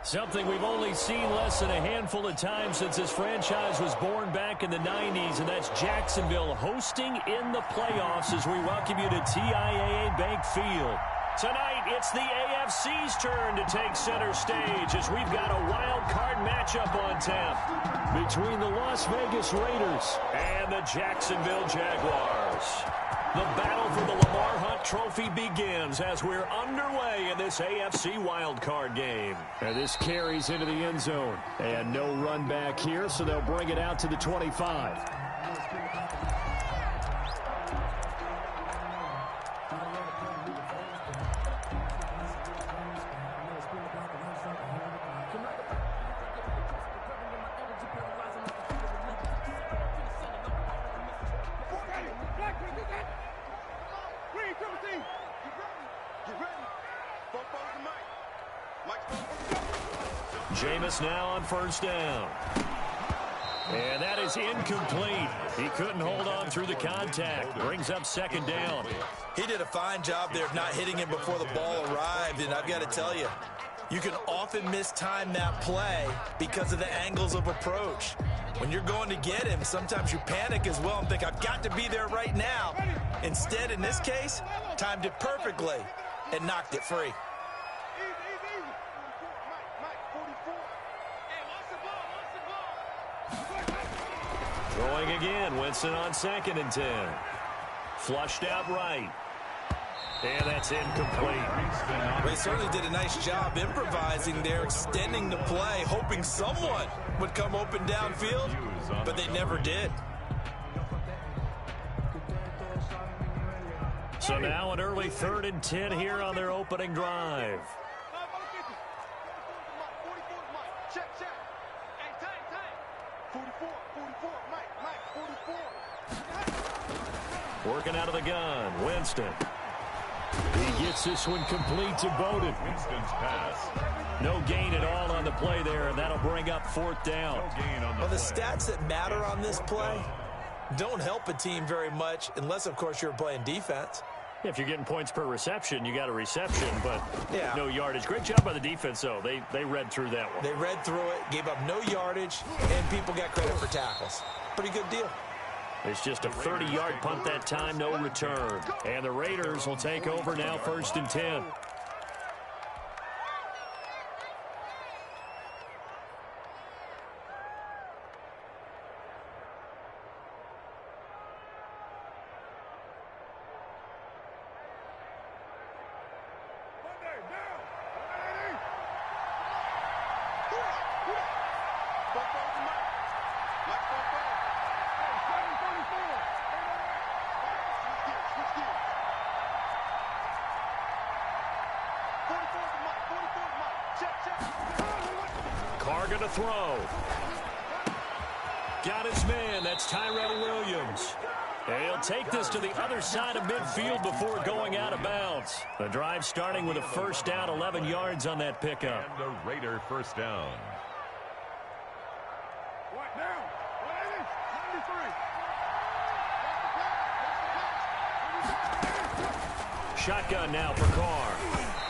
Something we've only seen less than a handful of times since this franchise was born back in the 90s, and that's Jacksonville hosting in the playoffs as we welcome you to TIAA Bank Field. Tonight, it's the AFC's turn to take center stage as we've got a wild card matchup on tap between the Las Vegas Raiders and the Jacksonville Jaguars. The battle for the Lamar Hunt Trophy begins as we're underway in this AFC wildcard game. And this carries into the end zone. And no run back here, so they'll bring it out to the 25. Jameis now on first down. And that is incomplete. He couldn't hold on through the contact. Brings up second down. He did a fine job there of not hitting him before the ball arrived, and I've got to tell you, you can often mistime that play because of the angles of approach. When you're going to get him, sometimes you panic as well and think, I've got to be there right now. Instead, in this case, timed it perfectly and knocked it free. Throwing again, Winston on 2nd and 10. Flushed out right. And that's incomplete. They certainly did a nice job improvising there, extending the play, hoping someone would come open downfield, but they never did. So now an early 3rd and 10 here on their opening drive. Working out of the gun, Winston. He gets this one complete to Bowden. Winston's pass. No gain at all on the play there, and that'll bring up 4th down. Well, the stats that matter on this play don't help a team very much unless, of course, you're playing defense. If you're getting points per reception, you got a reception, but yeah, no yardage. Great job by the defense, though. They read through that one. They read through it, gave up no yardage, and people got credit for tackles. Pretty good deal. It's just a 30-yard punt that time, no return. And the Raiders will take over now, 1st and 10. Carr to throw. Got his man. That's Tyrell Williams. And he'll take this to the other side of midfield before going out of bounds. The drive starting with a first down, 11 yards on that pickup. And the Raider first down. Shotgun now for Carr.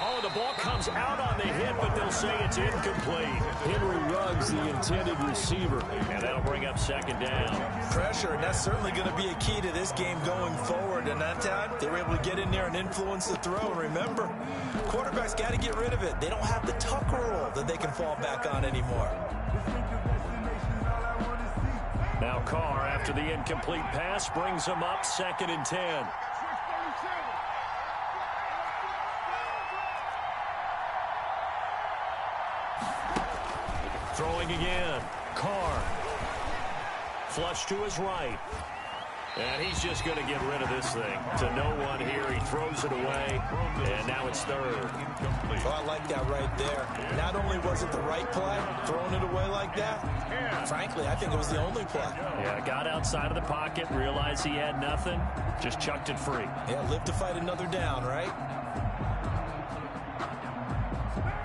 Oh, the ball comes out on the hit, but they'll say it's incomplete. Henry Ruggs, the intended receiver. And that'll bring up 2nd down. Pressure, and that's certainly going to be a key to this game going forward. And that time, they were able to get in there and influence the throw. And remember, quarterbacks got to get rid of it. They don't have the tuck rule that they can fall back on anymore. Now Carr, after the incomplete pass, brings them up 2nd and 10. Throwing again. Carr. Flush to his right. And he's just going to get rid of this thing. To no one here. He throws it away. And now it's 3rd. Oh, I like that right there. Not only was it the right play, throwing it away like that, frankly, I think it was the only play. Yeah, got outside of the pocket, realized he had nothing, just chucked it free. Yeah, live to fight another down, right?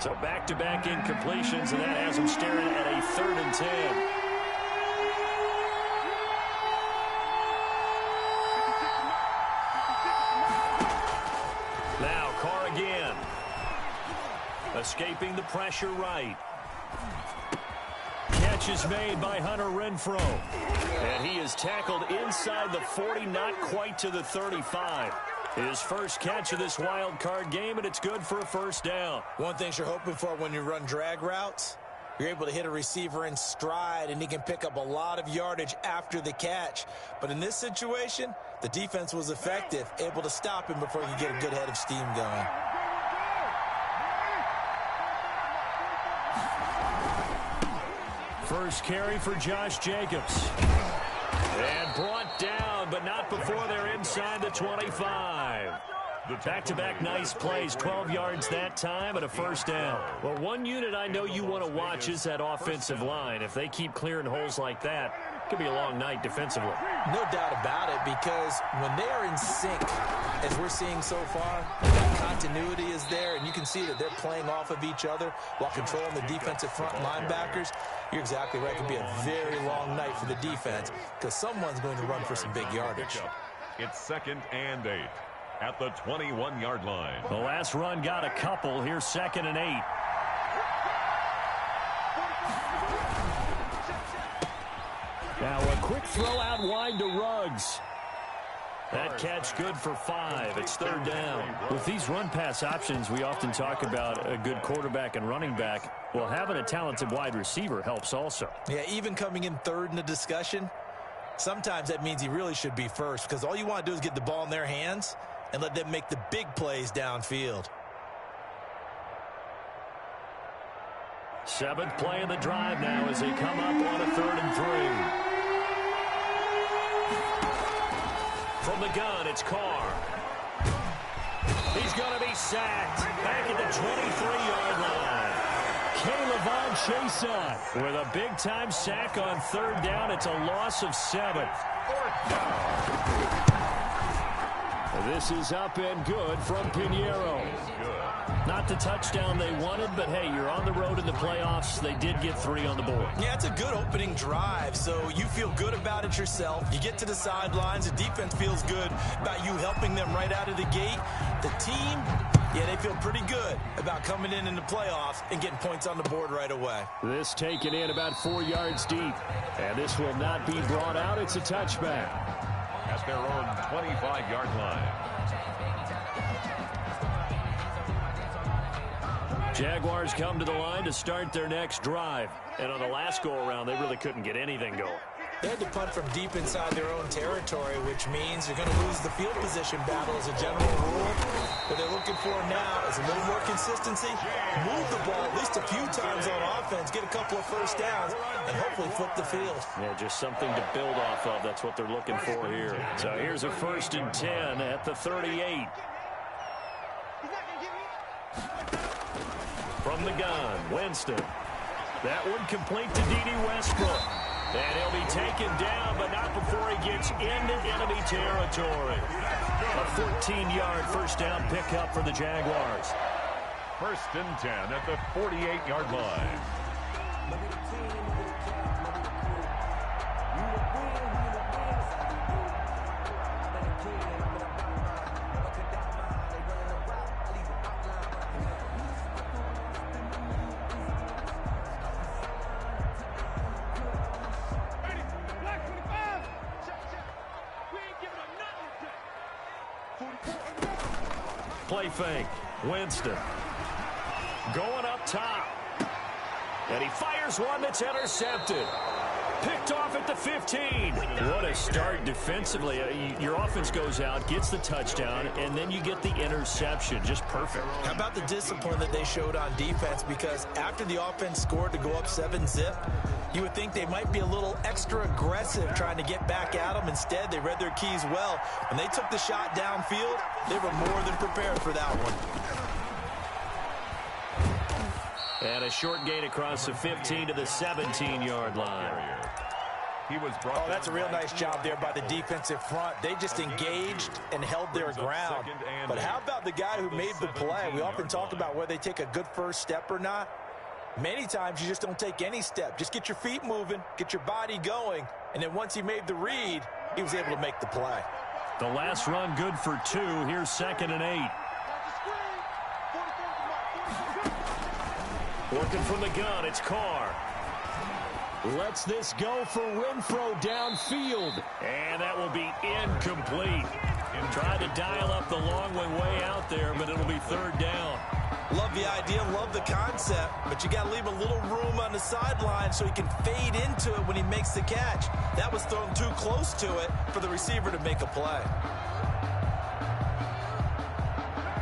So back-to-back incompletions, and that has him staring at a 3rd and 10. Now Carr again. Escaping the pressure right. catch is made by Hunter Renfrow. And he is tackled inside the 40, not quite to the 35. His first catch of this wild card game, and it's good for a first down. One thing you're hoping for when you run drag routes, you're able to hit a receiver in stride, and he can pick up a lot of yardage after the catch. But in this situation, the defense was effective, able to stop him before he could get a good head of steam going. First carry for Josh Jacobs. And brought down, but not before they're inside the 25. Back-to-back nice plays, 12 yards that time and a first down. Well, one unit I know you want to watch is that offensive line. If they keep clearing holes like that, it could be a long night defensively. No doubt about it, because when they are in sync, as we're seeing so far, that continuity is there, and you can see that they're playing off of each other while controlling the defensive front linebackers. You're exactly right. It could be a very long night for the defense because someone's going to run for some big yardage. It's 2nd and 8 at the 21-yard line. The last run got a couple. Here's 2nd and 8. Now a quick throw out wide to Ruggs. That catch good for 5. It's 3rd down. With these run-pass options, we often talk about a good quarterback and running back. Well, having a talented wide receiver helps also. Yeah, even coming in 3rd in the discussion, sometimes that means he really should be first, because all you want to do is get the ball in their hands and let them make the big plays downfield. 7th play of the drive now as they come up on a 3rd and 3. From the gun, it's Carr. He's going to be sacked back at the 23-yard line. Kayvon Chaisson with a big-time sack on 3rd down. It's a loss of 7. This is up and good from Pinheiro. Not the touchdown they wanted, but hey, you're on the road in the playoffs. They did get 3 on the board. Yeah, it's a good opening drive, so you feel good about it yourself. You get to the sidelines. The defense feels good about you helping them right out of the gate. The team, yeah, they feel pretty good about coming in the playoffs and getting points on the board right away. This taken in about 4 yards deep, and this will not be brought out. It's a touchback. At their own 25-yard line. Jaguars come to the line to start their next drive. And on the last go-around, they really couldn't get anything going. They had to punt from deep inside their own territory, which means you're going to lose the field position battle as a general rule. What they're looking for now is a little more consistency, move the ball at least a few times on offense, get a couple of first downs, and hopefully flip the field. Yeah, just something to build off of. That's what they're looking for here. So here's a 1st and 10 at the 38. From the gun, Winston. That one complete to D.D. Westbrook. And he'll be taken down, but not before he gets into enemy territory. A 14-yard first down pickup for the Jaguars. 1st and 10 at the 48-yard line. Play fake. Winston. Going up top. And he fires one that's intercepted. Picked off at the 15. What a start defensively. Your offense goes out, gets the touchdown, and then you get the interception. Just perfect. How about the discipline that they showed on defense? Because after the offense scored to go up 7-zip, you would think they might be a little extra aggressive trying to get back at them. Instead, they read their keys well. When they took the shot downfield, they were more than prepared for that one. And a short gain across the 15 to the 17-yard line. Oh, that's a real nice job there by the defensive front. They just engaged and held their ground. But how about the guy who made the play? We often talk about whether they take a good first step or not. Many times you just don't take any step. Just get your feet moving, get your body going, and then once he made the read, he was able to make the play. The last run good for 2. Here's 2nd and 8. Working from the gun, it's Carr. Lets this go for Renfro downfield. And that will be incomplete. Tried to dial up the long way out there, but it'll be third down. Love the idea, love the concept, but you got to leave a little room on the sideline so he can fade into it when he makes the catch. That was thrown too close to it for the receiver to make a play.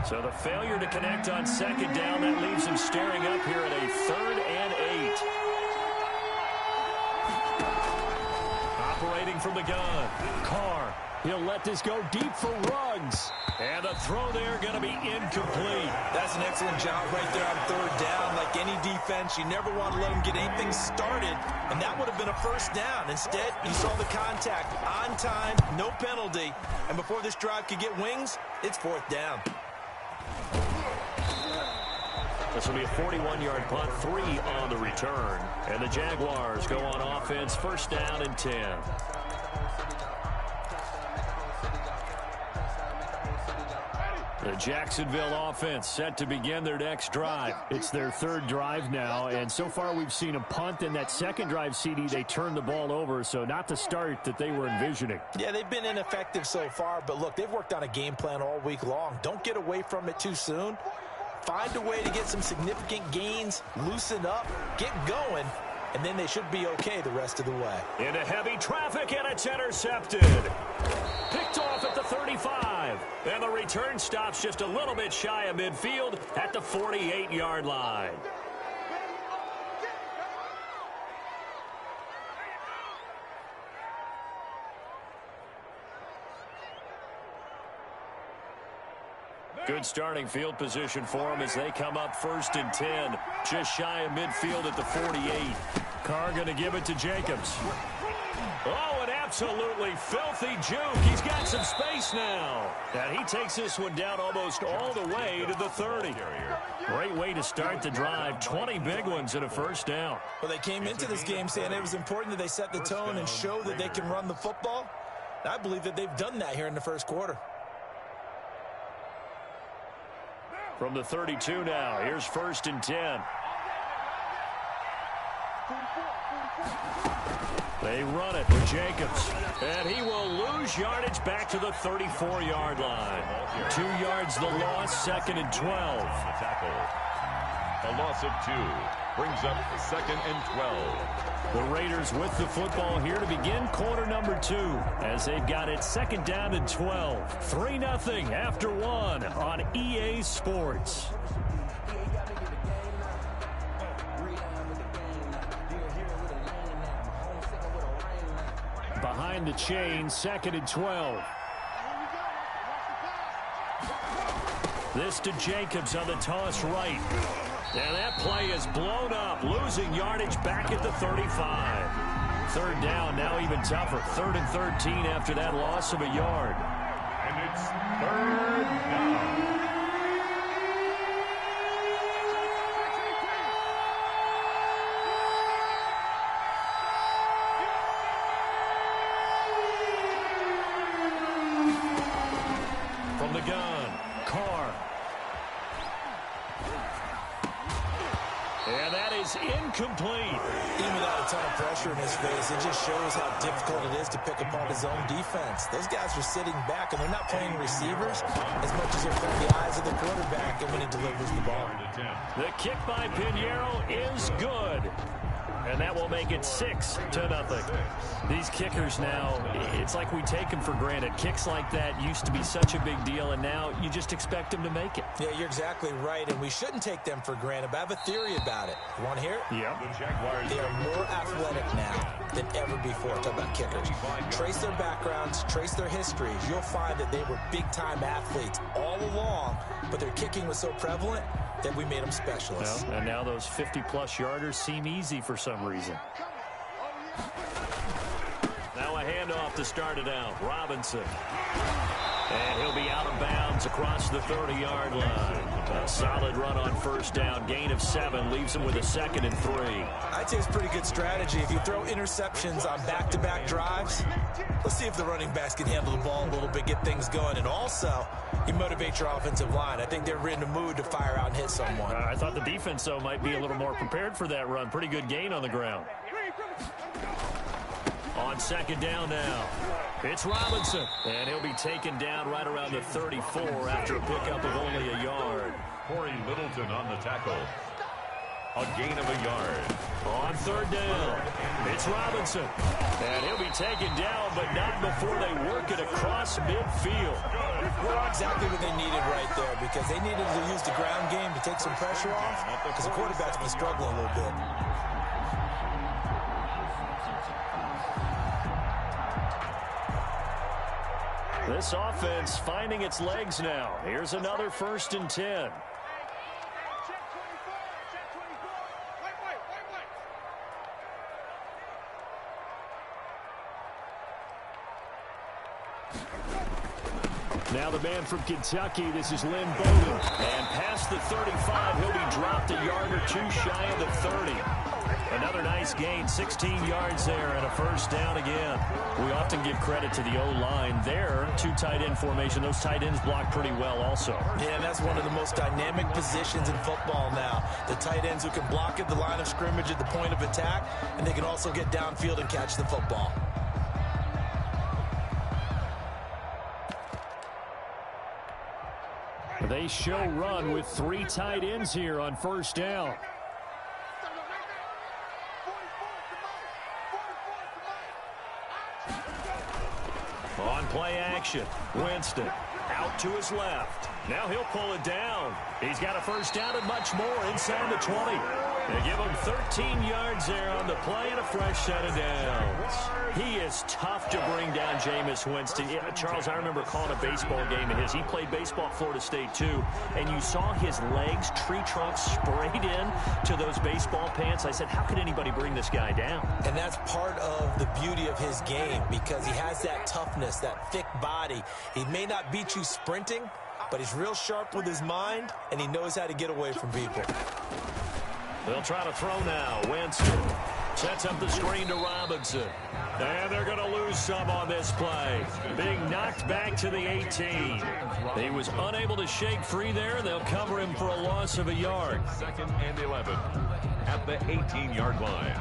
So the failure to connect on second down, that leaves him staring up here at a 3rd and 8. Operating from the gun, Carr. He'll let this go deep for Ruggs. And the throw there going to be incomplete. That's an excellent job right there on third down. Like any defense, you never want to let them get anything started, and that would have been a first down. Instead, you saw the contact on time, no penalty, and before this drive could get wings, it's 4th down. This will be a 41-yard punt, 3 on the return. And the Jaguars go on offense, 1st down and 10. The Jacksonville offense set to begin their next drive. It's their 3rd drive now, and so far we've seen a punt. In that second drive, CD, they turned the ball over, so not the start that they were envisioning. Yeah, they've been ineffective so far, but look, they've worked on a game plan all week long. Don't get away from it too soon. Find a way to get some significant gains, loosen up, get going, and then they should be okay the rest of the way. Into heavy traffic, and it's intercepted. Picked off at the 35. And the return stops just a little bit shy of midfield at the 48-yard line. Good starting field position for them as they come up 1st and 10. Just shy of midfield at the 48. Carr going to give it to Jacobs. Oh, an absolutely filthy juke. He's got some space now. And he takes this one down almost all the way to the 30. Great way to start the drive. 20 big ones and a 1st down. Well, they came into this game saying it was important that they set the tone and show that they can run the football. I believe that they've done that here in the 1st quarter. From the 32 now, here's 1st and 10. They run it with Jacobs, and he will lose yardage back to the 34-yard line. 2 yards the loss, 2nd and 12. A loss of 2 brings up 2nd and 12. The Raiders with the football here to begin quarter number 2 as they've got it 2nd down and 12. 3-0 after 1 on EA Sports. Behind the chain, 2nd and 12. This to Jacobs on the toss right. And that play is blown up, losing yardage back at the 35. 3rd down, now even tougher. 3rd and 13 after that loss of a yard. And it's 3rd down. From the gun, Carr. And that is incomplete. Even without a ton of pressure in his face, it just shows how difficult it is to pick apart his own defense. Those guys are sitting back, and they're not playing receivers as much as they're playing the eyes of the quarterback and when he delivers the ball. The kick by Pinheiro is good. And that will make it 6-0. These kickers now, it's like we take them for granted. Kicks like that used to be such a big deal, and now you just expect them to make it. Yeah, you're exactly right, and we shouldn't take them for granted, but I have a theory about it. You want to hear it? Yeah. They are more athletic now than ever before. Talk about kickers. Trace their backgrounds, trace their histories. You'll find that they were big-time athletes all along, but their kicking was so prevalent that we made them specialists. Well, and now those 50-plus yarders seem easy for some reason. Now a handoff to start it out. Robinson. And he'll be out of bounds across the 30-yard line. A solid run on 1st down. Gain of 7 leaves him with a 2nd and 3. I'd say it's pretty good strategy. If you throw interceptions on back-to-back drives, let's see if the running backs can handle the ball a little bit, get things going. And also, you motivate your offensive line. I think they're in the mood to fire out and hit someone. I thought the defense, though, might be a little more prepared for that run. Pretty good gain on the ground. On second down now, it's Robinson. And he'll be taken down right around the 34 after a pickup of only a yard. Corey Littleton on the tackle. A gain of a yard. On third down, it's Robinson. And he'll be taken down, but not before they work it across midfield. Well, exactly what they needed right there, because they needed to use the ground game to take some pressure off, because the quarterback's been struggling a little bit. This offense finding its legs now. Here's another 1st and 10. Now the man from Kentucky, this is Lynn Bowden. And past the 35, he'll be dropped a yard or two shy of the 30. Another nice gain, 16 yards there, and a 1st down again. We often give credit to the O-line there. 2 tight end formation. Those tight ends block pretty well also. Yeah, and that's one of the most dynamic positions in football now. The tight ends who can block at the line of scrimmage at the point of attack, and they can also get downfield and catch the football. They show run with 3 tight ends here on 1st down. On play action, Winston out to his left. Now he'll pull it down. He's got a 1st down and much more inside the 20. They give him 13 yards there on the play and a fresh set of downs. He is tough to bring down, Jameis Winston. Yeah, Charles, I remember calling a baseball game of his. He played baseball at Florida State, too, and you saw his legs, tree trunks sprayed in to those baseball pants. I said, how could anybody bring this guy down? And that's part of the beauty of his game, because he has that toughness, that thick body. He may not beat you sprinting, but he's real sharp with his mind, and he knows how to get away from people. They'll try to throw now. Winston sets up the screen to Robinson. And they're going to lose some on this play. Being knocked back to the 18. He was unable to shake free there. They'll cover him for a loss of a yard. 2nd and 11 at the 18-yard line.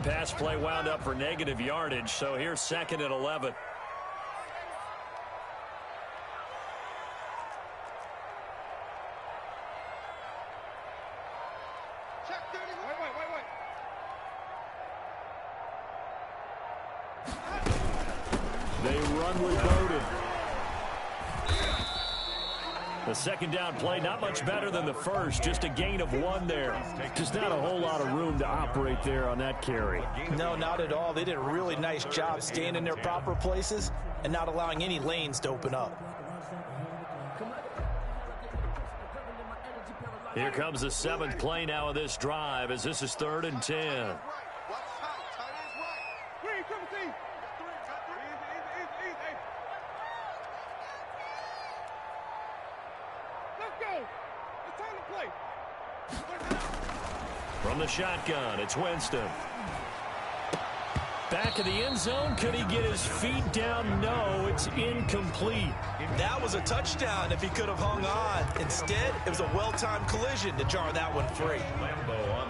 Pass play wound up for negative yardage, so here's 2nd and 11. They run with Bowden. The 2nd down play, not much better than the first, just a gain of 1 there. Just not a whole lot of room to operate there on that carry. No, not at all. They did a really nice job staying in their proper places and not allowing any lanes to open up. Here comes the 7th play now of this drive, as this is 3rd and 10. From the shotgun, it's Winston. Back of the end zone. Could he get his feet down? No, it's incomplete. That was a touchdown if he could have hung on. Instead, it was a well-timed collision to jar that one free.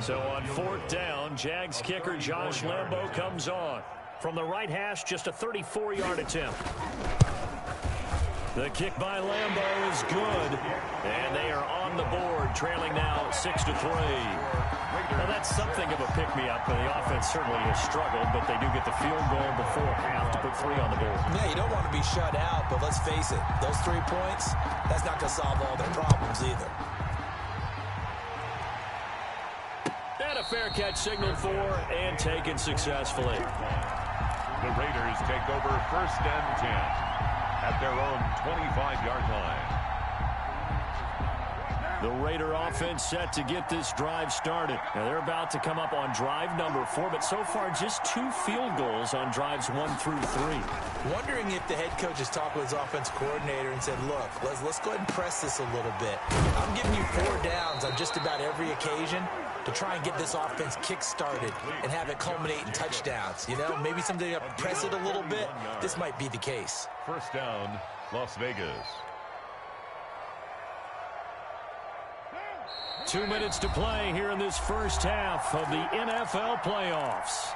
So on 4th down, Jags kicker Josh Lambo comes on. From the right hash, just a 34-yard attempt. The kick by Lambo is good. And they are on the board, trailing now 6-3. Well, that's something of a pick-me-up, and the offense certainly has struggled, but they do get the field goal before half to put 3 on the board. Yeah, you don't want to be shut out, but let's face it, those 3 points, that's not going to solve all their problems either. And a fair catch signaled for and taken successfully. The Raiders take over 1st and 10 at their own 25-yard line. The Raider offense set to get this drive started. Now they're about to come up on drive number 4, but so far just 2 field goals on drives 1 through 3. Wondering if the head coach has talked with his offense coordinator and said, look, let's go ahead and press this a little bit. I'm giving you 4 downs on just about every occasion. to try and get this offense kick-started and have it culminate in touchdowns. You know, maybe someday press it a little bit. This might be the case. First down, Las Vegas. 2 minutes to play here in this first half of the NFL playoffs.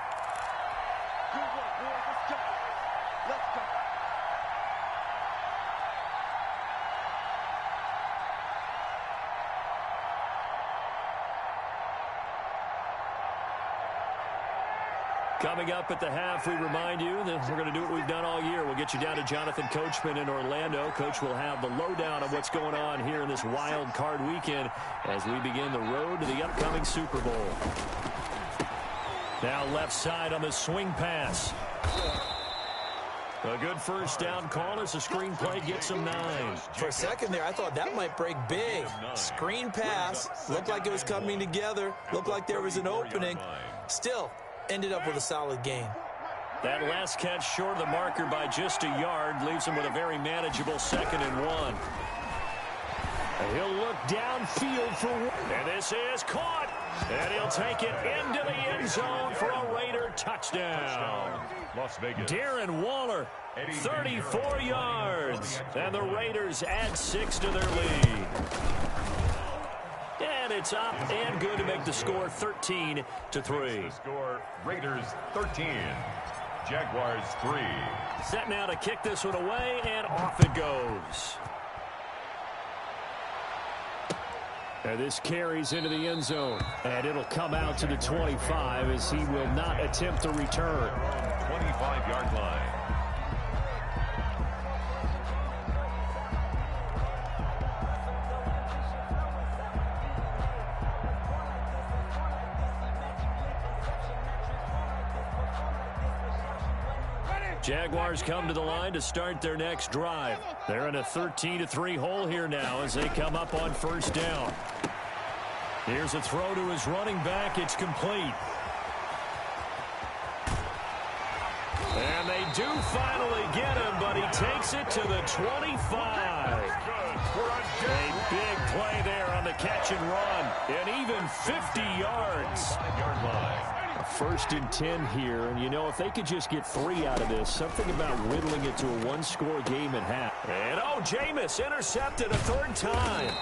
Coming up at the half, we remind you that we're going to do what we've done all year. We'll get you down to Jonathan Coachman in Orlando. Coach will have the lowdown of what's going on here in this wild card weekend as we begin the road to the upcoming Super Bowl. Now left side on the swing pass. A good first down call as the screen play gets him 9. For a second there, I thought that might break big. Screen pass. Looked like it was coming together. Looked like there was an opening. Still ended up with a solid gain. That last catch short of the marker by just a yard leaves him with a very manageable 2nd and 1. He'll look downfield for one. And this is caught. And he'll take it into the end zone for a Raider touchdown. Las Vegas. Darren Waller, 34 yards. And the Raiders add 6 to their lead. And it's up and good to make the score 13-3. The score, Raiders 13, Jaguars 3. Set now to kick this one away, and off it goes. And this carries into the end zone. And it'll come out to the 25 as he will not attempt to return. 25-yard line. Jaguars come to the line to start their next drive. They're in a 13-3 hole here now as they come up on first down. Here's a throw to his running back. It's complete. And they do finally get him, but he takes it to the 25. A big play there on the catch and run. And even 50 yards. 5-yard line. 1st and 10 here, and you know, if they could just get 3 out of this, something about whittling it to a one-score game at half. And Jameis intercepted a 3rd time.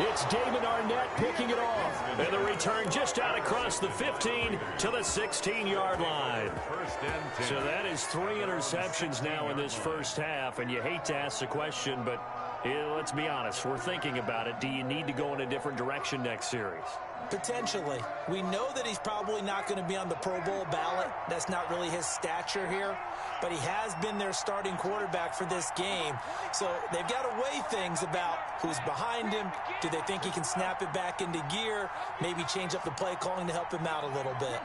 It's David Arnett picking it off. And the return just out across the 15 to the 16-yard line. 1st and 10. So that is 3 interceptions now in this first half, and you hate to ask the question, but let's be honest, we're thinking about it. Do you need to go in a different direction next series? Potentially. We know that he's probably not going to be on the Pro Bowl ballot. That's not really his stature here. But he has been their starting quarterback for this game. So they've got to weigh things about who's behind him. Do they think he can snap it back into gear? Maybe change up the play calling to help him out a little bit.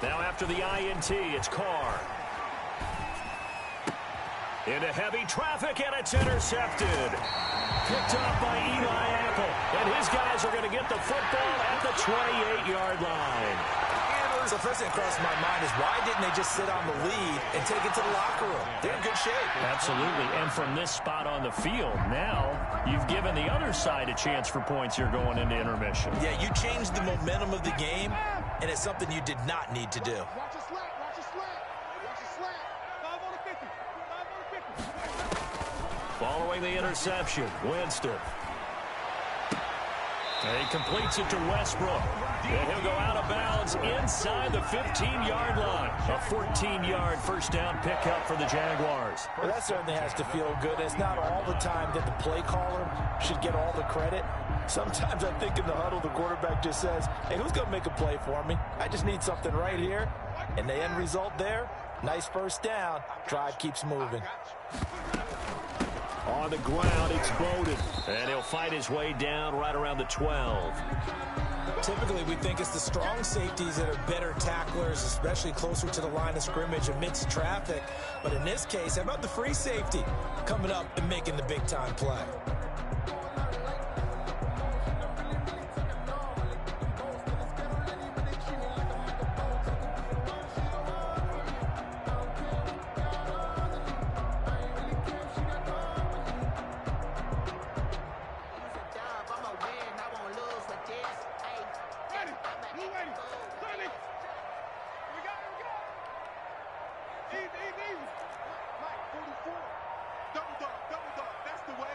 Now after the INT, it's Carr. Into heavy traffic, and it's intercepted. Picked up by Eli Apple. And his guys are going to get the football at the 28-yard line. So first thing that crossed my mind is why didn't they just sit on the lead and take it to the locker room? They're in good shape. Absolutely. And from this spot on the field, now you've given the other side a chance for points here going into intermission. Yeah, you changed the momentum of the game, and it's something you did not need to do. Watch a slant. Watch a slant. Watch a slant. 5 on the 50. 5 on the 50. Following the interception, Winston. And he completes it to Westbrook. And he'll go out of bounds inside the 15-yard line. A 14-yard first down pickup for the Jaguars. Well, that certainly has to feel good. It's not all the time that the play caller should get all the credit. Sometimes I think in the huddle, the quarterback just says, hey, who's going to make a play for me? I just need something right here. And the end result there, nice first down. Drive keeps moving. On the ground, it's Bowden. And he'll fight his way down right around the 12. Typically, we think it's the strong safeties that are better tacklers, especially closer to the line of scrimmage amidst traffic. But in this case, how about the free safety coming up and making the big-time play? Easy. Mike, 44. Double dog. That's the way.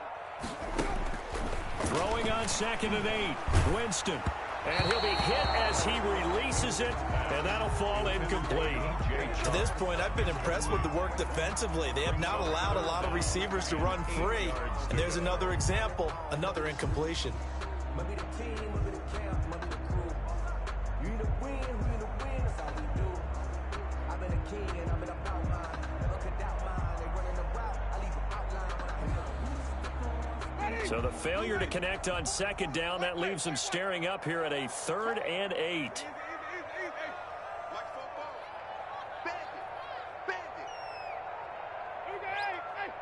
Throwing on 2nd and 8. Winston. And he'll be hit as he releases it, and that'll fall incomplete. To this point, I've been impressed with the work defensively. They have not allowed a lot of receivers to run free. And there's another example, another incompletion. So the failure to connect on 2nd down, that leaves them staring up here at a 3rd and 8. Easy. Like football. Bend it. Hey.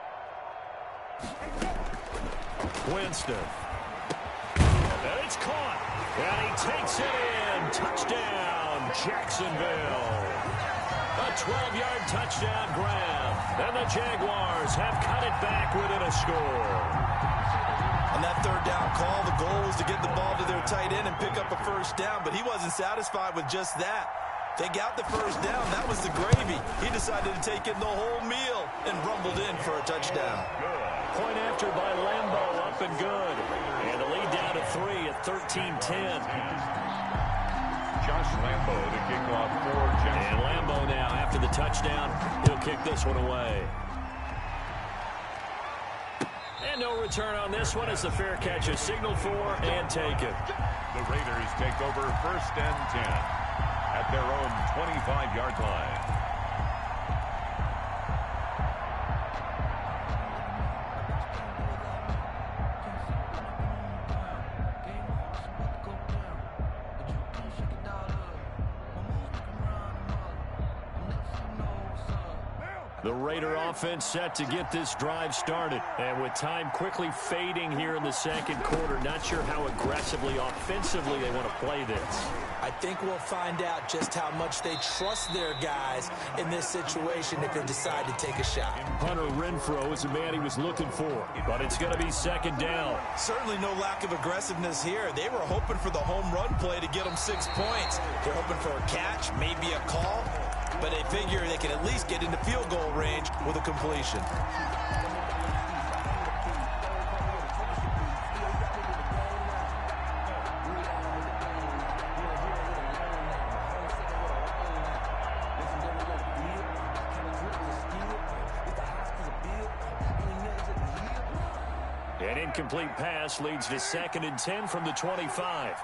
Winston. And it's caught. And he takes it in. Touchdown, Jacksonville. A 12-yard touchdown grab. And the Jaguars have cut it back within a score. On that 3rd down call, the goal was to get the ball to their tight end and pick up a 1st down, but he wasn't satisfied with just that. They got the 1st down. That was the gravy. He decided to take in the whole meal and rumbled in for a touchdown. Point after by Lambo, up and good. And the lead down to 3 at 13-10. Josh Lambo to kick off for Jackson. And Lambo now, after the touchdown, he'll kick this one away. And no return on this one as the fair catch is signaled for and taken. The Raiders take over 1st and 10 at their own 25-yard line. The Raider offense set to get this drive started. And with time quickly fading here in the 2nd quarter, not sure how aggressively, offensively they want to play this. I think we'll find out just how much they trust their guys in this situation if they decide to take a shot. Hunter Renfrow is the man he was looking for, but it's going to be 2nd down. Certainly no lack of aggressiveness here. They were hoping for the home run play to get them 6 points. They're hoping for a catch, maybe a call, but they figure they can at least get into field goal range with a completion. An incomplete pass leads to 2nd and 10 from the 25.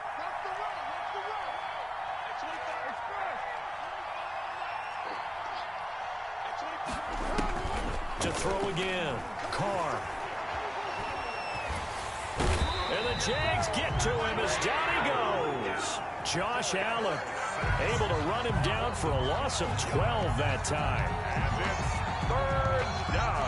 To throw again, Carr. And the Jags get to him as down he goes. Josh Allen able to run him down for a loss of 12 that time. And it's 3rd down.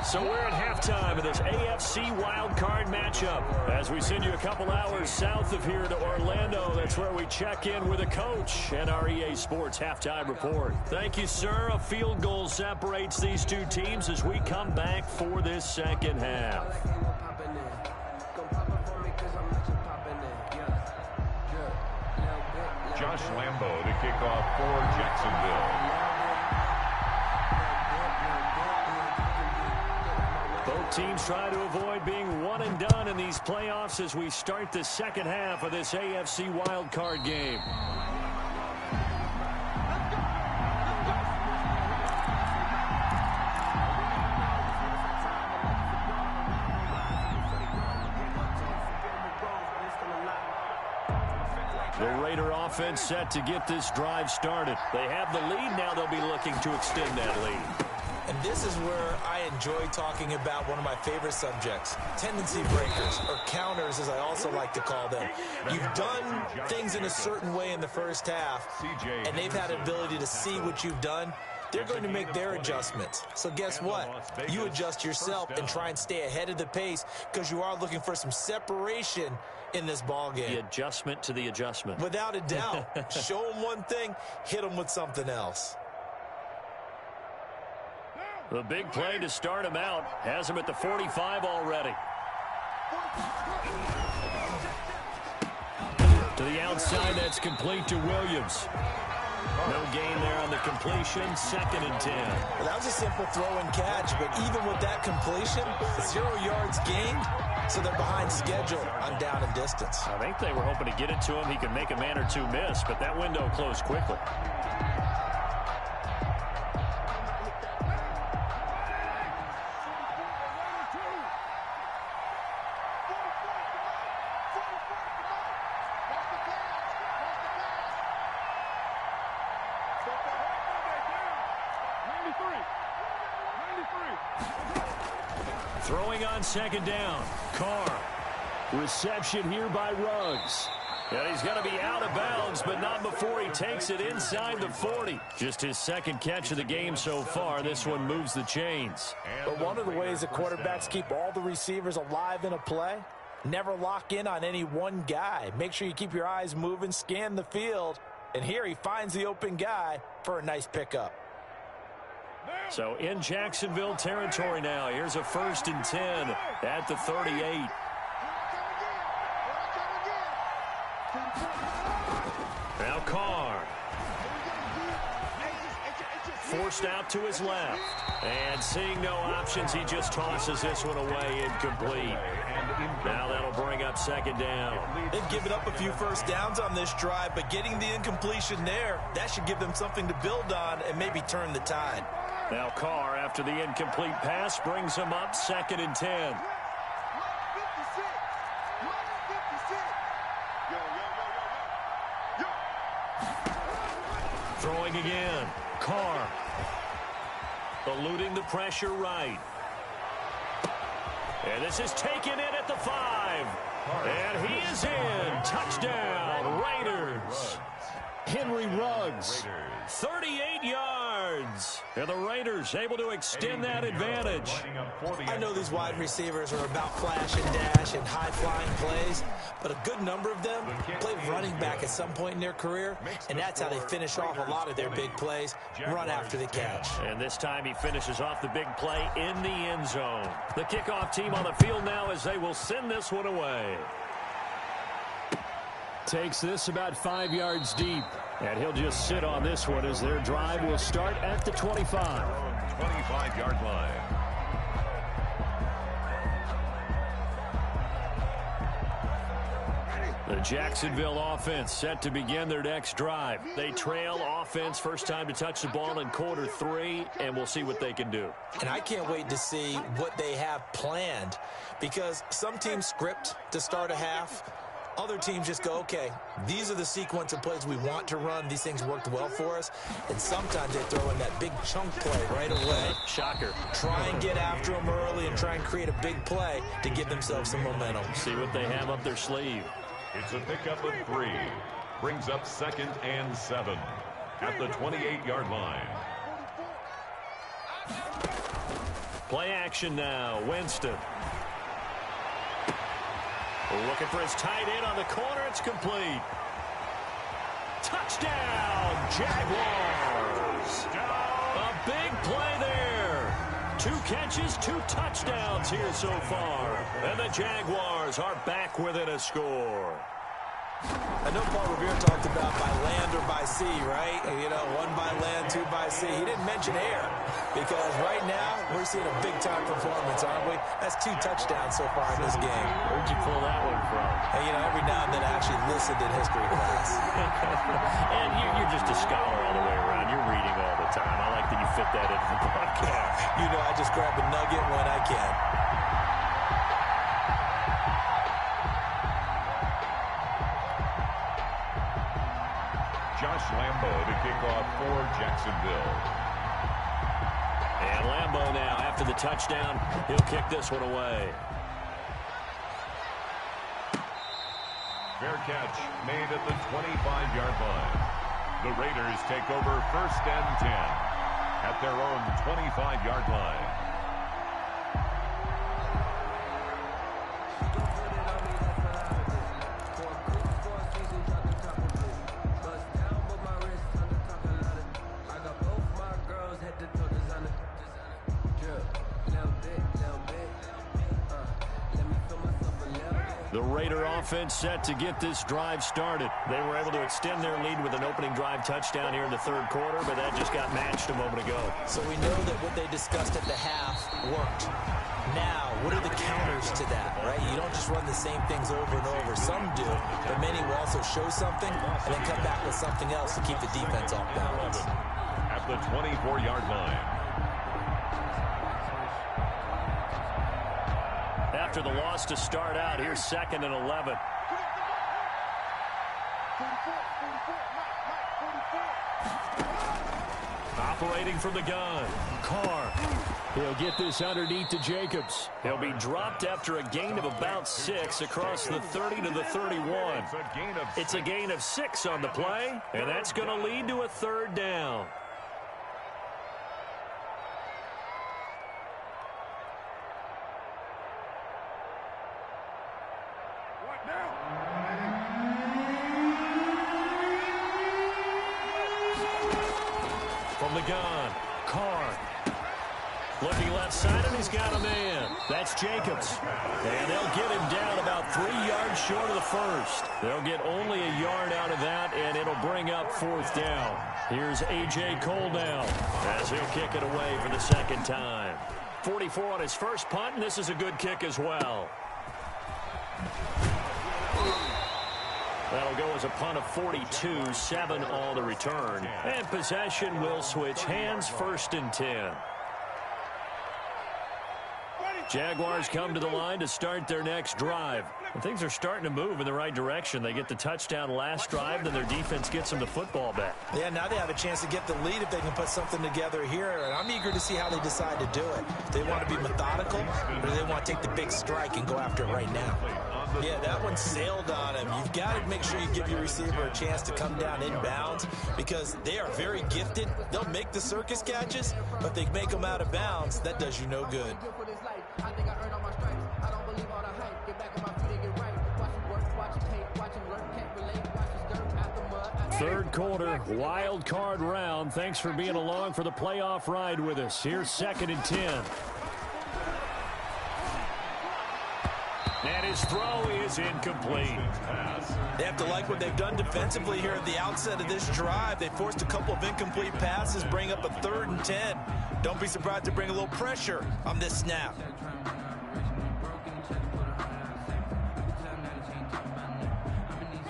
So we're at halftime of this AFC wildcard matchup. As we send you a couple hours south of here to Orlando, that's where we check in with a coach and our EA Sports halftime report. Thank you, sir. A field goal separates these two teams as we come back for this 2nd half. Josh Lambo to kick off for Jacksonville. Both teams try to avoid being one and done in these playoffs as we start the 2nd half of this AFC wildcard game. The Raider offense set to get this drive started. They have the lead. Now they'll be looking to extend that lead. And this is where I enjoy talking about one of my favorite subjects, tendency breakers, or counters as I also like to call them. You've done things in a certain way in the 1st half, and they've had an ability to see what you've done. They're going to make their adjustments. So guess what? You adjust yourself and try and stay ahead of the pace because you are looking for some separation in this ball game. The adjustment to the adjustment. Without a doubt. Show them one thing, hit them with something else. The big play to start him out has him at the 45 already. To the outside, that's complete to Williams. No gain there on the completion, 2nd and 10. Well, that was a simple throw and catch, but even with that completion, 0 yards gained, so they're behind schedule on down and distance. I think they were hoping to get it to him. He could make a man or two miss, but that window closed quickly. Throwing on 2nd down. Carr. Reception here by Ruggs. And he's going to be out of bounds, but not before he takes it inside the 40. Just his 2nd catch of the game so far. This one moves the chains. But one of the ways that quarterbacks keep all the receivers alive in a play, never lock in on any one guy. Make sure you keep your eyes moving, scan the field. And here he finds the open guy for a nice pickup. So in Jacksonville territory now. Here's a 1st and 10 at the 38. Now Carr. Forced out to his left. And seeing no options, he just tosses this one away, incomplete. Now that'll bring up 2nd down. They've given up a few first downs on this drive, but getting the incompletion there, that should give them something to build on and maybe turn the tide. Now Carr, after the incomplete pass, brings him up 2nd and 10. Throwing again. Carr. Eluding the pressure right. And this is taken in at the 5. And he is in. Touchdown, Raiders. Henry Ruggs, 38 yards. And the Raiders able to extend that advantage. I know these wide receivers are about flash and dash and high-flying plays, but a good number of them play running back at some point in their career, and that's how they finish off a lot of their big plays, run after the catch. And this time he finishes off the big play in the end zone. The kickoff team on the field now as they will send this one away. Takes this about 5 yards deep. And he'll just sit on this one as their drive will start at the 25. 25-yard line. The Jacksonville offense set to begin their next drive. They trail offense, first time to touch the ball in quarter 3, and we'll see what they can do. And I can't wait to see what they have planned, because some teams script to start a half. Other teams just go, okay, these are the sequence of plays we want to run. These things worked well for us. And sometimes they throw in that big chunk play right away. Shocker. Try and get after them early and try and create a big play to give themselves some momentum. See what they have up their sleeve. It's a pickup of 3. Brings up 2nd and 7 at the 28-yard line. Play action now. Winston. Looking for his tight end on the corner. It's complete. Touchdown, Jaguars. A big play there. 2 catches, 2 touchdowns here so far. And the Jaguars are back within a score. I know Paul Revere talked about by land or by sea, right? You know, 1 by land, 2 by sea. He didn't mention air, because right now we're seeing a big-time performance, aren't we? That's 2 touchdowns so far in this game. Where'd you pull that one from? And, you know, every now and then I actually listened in history class. And you're just a scholar all the way around. You're reading all the time. I like that you fit that into the podcast. You know, I just grab a nugget when I can. Josh Lambo to kick off for Jacksonville. And Lambo now, after the touchdown, he'll kick this one away. Fair catch made at the 25-yard line. The Raiders take over 1st and 10 at their own 25-yard line. The Raider offense set to get this drive started. They were able to extend their lead with an opening drive touchdown here in the third quarter, but that just got matched a moment ago. So we know that what they discussed at the half worked. Now, what are the counters to that, right? You don't just run the same things over and over. Some do, but many will also show something and then come back with something else to keep the defense off balance. At the 24-yard line. After the loss to start out, here's 2nd and 11. Operating from the gun, Carr. He'll get this underneath to Jacobs. He'll be dropped after a gain of about 6 across the 30 to the 31. It's a gain of 6 on the play, and that's going to lead to a 3rd down. From the gun, Carr. Looking left side, and he's got a man. That's Jacobs. And they'll get him down about 3 yards short of the first. They'll get only a yard out of that, and it'll bring up 4th down. Here's A.J. Cole now as he'll kick it away for the 2nd time. 44 on his first punt, and this is a good kick as well. That'll go as a punt of 42, 7 on the return. And possession will switch hands, 1st and 10. Jaguars come to the line to start their next drive. And things are starting to move in the right direction. They get the touchdown last drive, then their defense gets them the football back. Yeah, now they have a chance to get the lead if they can put something together here. And I'm eager to see how they decide to do it. Do they want to be methodical, or do they want to take the big strike and go after it right now? Yeah, that one sailed on him. You've got to make sure you give your receiver a chance to come down inbounds because they are very gifted. They'll make the circus catches, but they make them out of bounds. That does you no good. Third quarter, wild card round. Thanks for being along for the playoff ride with us. Here's 2nd and 10. And his throw is incomplete. They have to like what they've done defensively here at the outset of this drive. They forced a couple of incomplete passes, bring up a 3rd and 10. Don't be surprised to bring a little pressure on this snap.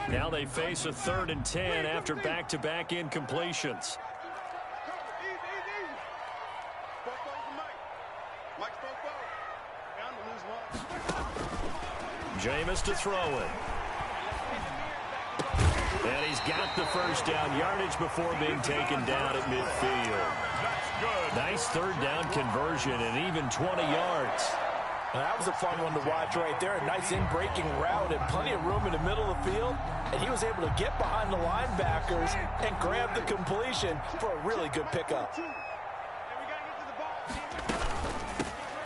Now they face a 3rd and 10 after back-to-back incompletions. Jameis to throw it. And he's got the first down yardage before being taken down at midfield. Nice 3rd down conversion and even 20 yards. And that was a fun one to watch right there. A nice in-breaking route and plenty of room in the middle of the field. And he was able to get behind the linebackers and grab the completion for a really good pickup.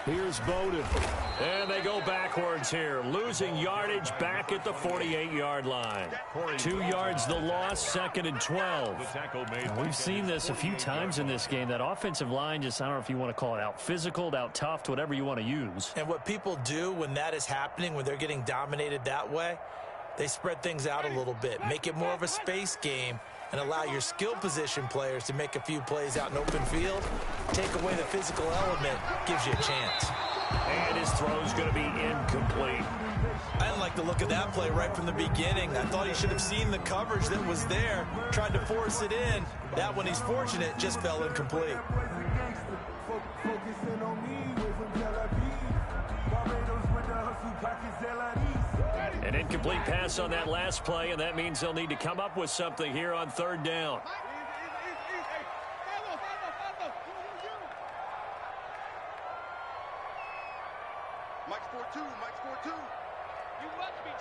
Here's Bowden. And they go backwards here, losing yardage back at the 48-yard line. 2 yards the loss, 2nd and 12. We've seen this a few times in this game. That offensive line just, I don't know if you want to call it out physical, out tough, whatever you want to use. And what people do when that is happening, when they're getting dominated that way, they spread things out a little bit, make it more of a space game, and allow your skill position players to make a few plays out in open field. Take away the physical element, gives you a chance. And his throw's going to be incomplete. I didn't like the look of that play right from the beginning. I thought he should have seen the coverage that was there, tried to force it in. That one, he's fortunate, just fell incomplete. An incomplete pass on that last play, and that means they'll need to come up with something here on 3rd down. Mike scored 2. Mike scored 2. You must be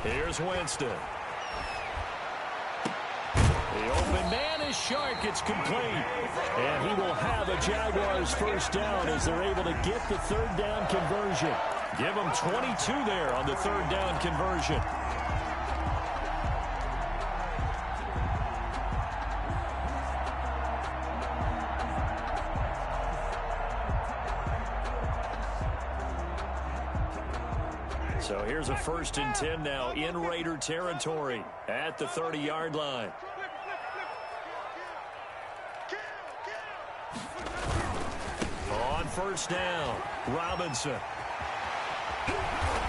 dreaming. Here's Winston. The open man is Shark. It's complete. And he will have a Jaguars first down as they're able to get the 3rd down conversion. Give them 22 there on the 3rd down conversion. Here's a 1st and 10 now in Raider territory at the 30-yard line. On 1st down, Robinson.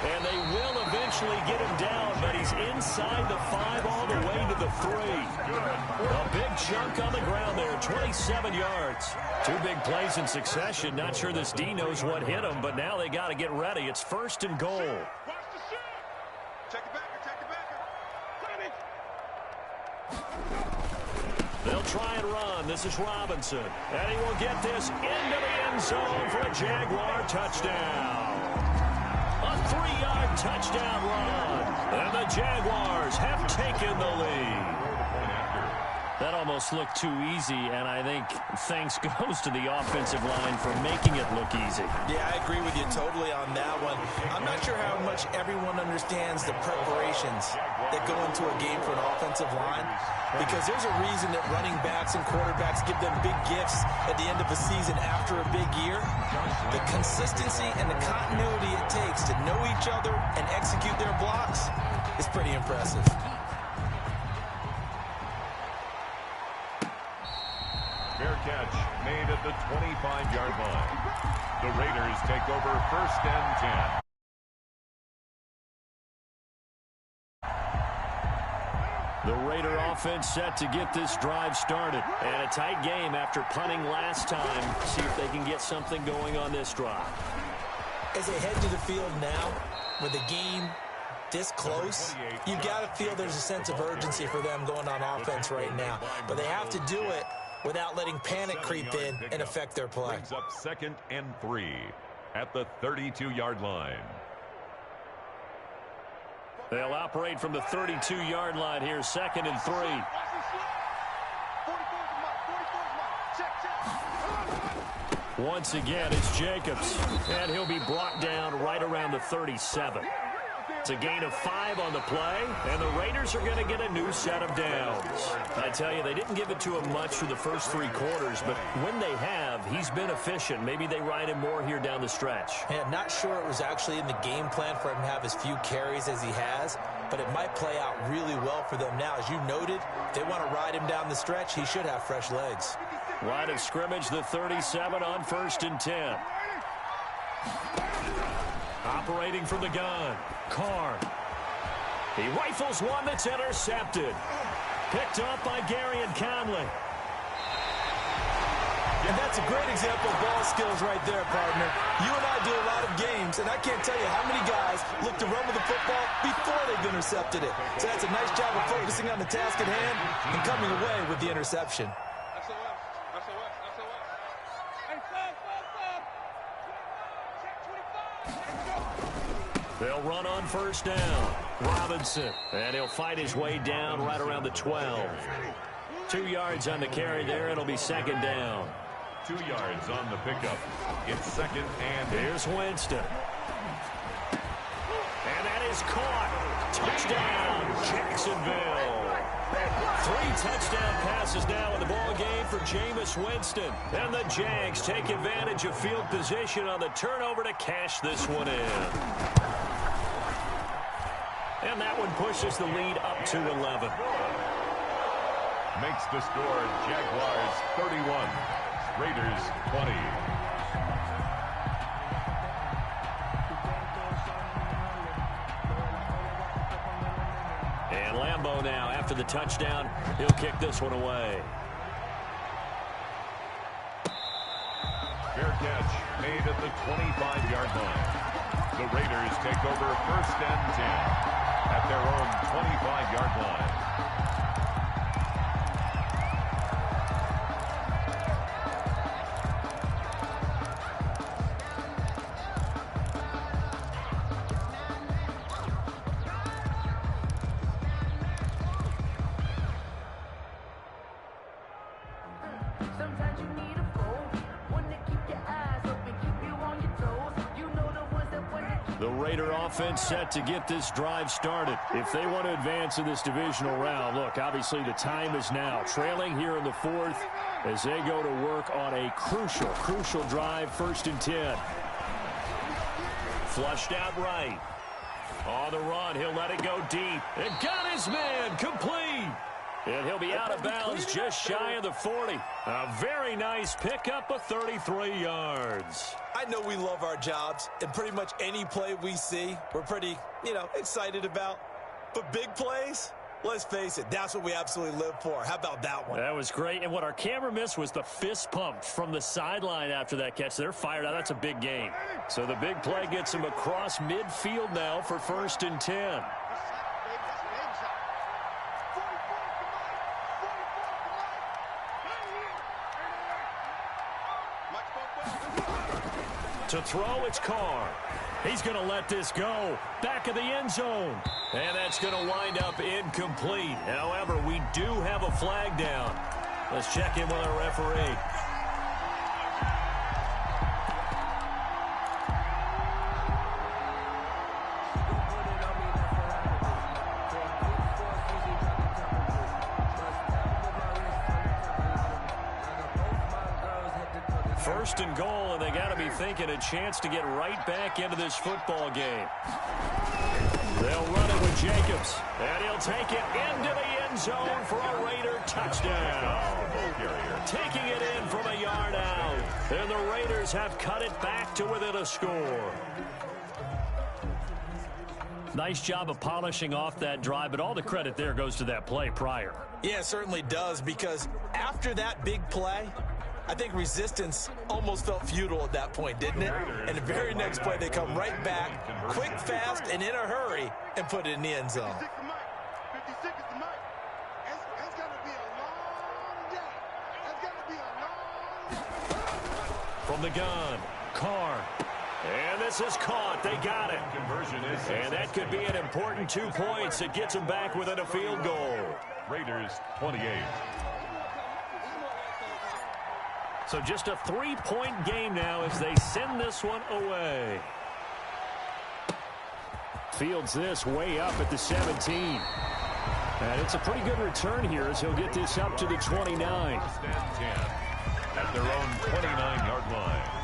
And they will eventually get him down, but he's inside the 5 all the way to the 3. A big chunk on the ground there, 27 yards. 2 big plays in succession. Not sure this D knows what hit him, but now they got to get ready. It's 1st and goal. They'll try and run. This is Robinson. And he will get this into the end zone for a Jaguar touchdown. A 3-yard touchdown run. And the Jaguars have taken the lead. That almost looked too easy, and I think thanks goes to the offensive line for making it look easy. Yeah, I agree with you totally on that one. I'm not sure how much everyone understands the preparations that go into a game for an offensive line, because there's a reason that running backs and quarterbacks give them big gifts at the end of a season after a big year. The consistency and the continuity it takes to know each other and execute their blocks is pretty impressive. Fair catch made at the 25-yard line. The Raiders take over 1st and 10. The Raider offense set to get this drive started. And a tight game after punting last time. See if they can get something going on this drive. As they head to the field now, with the game this close, you've got to feel there's a sense of urgency for them going on offense right now. But they have to do it without letting panic creep in and affect their play. Brings up 2nd and 3 at the 32-yard line. They'll operate from the 32-yard line here, 2nd and 3. Once again, it's Jacobs, and he'll be brought down right around the 37. It's a gain of 5 on the play, and the Raiders are going to get a new set of downs. I tell you, they didn't give it to him much for the first 3 quarters, but when they have, he's been efficient. Maybe they ride him more here down the stretch. Yeah, not sure it was actually in the game plan for him to have as few carries as he has, but it might play out really well for them now. As you noted, if they want to ride him down the stretch, he should have fresh legs. Line of scrimmage, the 37 on 1st and 10. Operating from the gun, Carr. He rifles one that's intercepted. Picked up by Gary and Conley. And that's a great example of ball skills right there, partner. You and I do a lot of games, and I can't tell you how many guys look to run with the football before they've intercepted it. So that's a nice job of focusing on the task at hand and coming away with the interception. They'll run on 1st down. Robinson. And he'll fight his way down right around the 12. 2 yards on the carry there. It'll be 2nd down. 2 yards on the pickup. It's 2nd and... Here's Winston. And that is caught. Touchdown, Jacksonville. 3 touchdown passes now in the ball game for Jameis Winston. And the Jags take advantage of field position on the turnover to cash this one in. And that one pushes the lead up to 11. Makes the score Jaguars 31, Raiders 20. And Lambeau now, after the touchdown, he'll kick this one away. Fair catch made at the 25-yard line. The Raiders take over 1st and 10 at their own 25-yard line. The Raider offense set to get this drive started. If they want to advance in this divisional round, look, obviously the time is now. Trailing here in the 4th as they go to work on a crucial drive, 1st and 10. Flushed out right. On the run, he'll let it go deep. And got his man complete. And he'll be out of bounds just shy of the 40. A very nice pickup of 33 yards. I know we love our jobs, and pretty much any play we see, we're pretty, excited about. But big plays, let's face it, that's what we absolutely live for. How about that one? That was great. And what our camera missed was the fist pump from the sideline after that catch. They're fired out. That's a big game. So the big play gets him across midfield now for 1st and 10. To throw, it's Carr. He's going to let this go. Back of the end zone. And that's going to wind up incomplete. However, we do have a flag down. Let's check in with our referee. First and goal, and they got to be thinking a chance to get right back into this football game. They'll run it with Jacobs, and he'll take it into the end zone for a Raider touchdown. Taking it in from a yard out, and the Raiders have cut it back to within a score. Nice job of polishing off that drive, but all the credit there goes to that play prior. Yeah, it certainly does, because after that big play, I think resistance almost felt futile at that point, didn't it? And the very next play, they come right back, quick, fast, and in a hurry, and put it in the end zone. 50 seconds to Mike. It's going to be a long day. It's going to be a long day. From the gun, Carr. And this is caught. They got it. And that could be an important 2 points. It gets them back within a field goal. Raiders 28. So just a 3-point game now as they send this one away. Fields this way up at the 17. And it's a pretty good return here as he'll get this up to the 29. 1st and 10 at their own 29-yard line.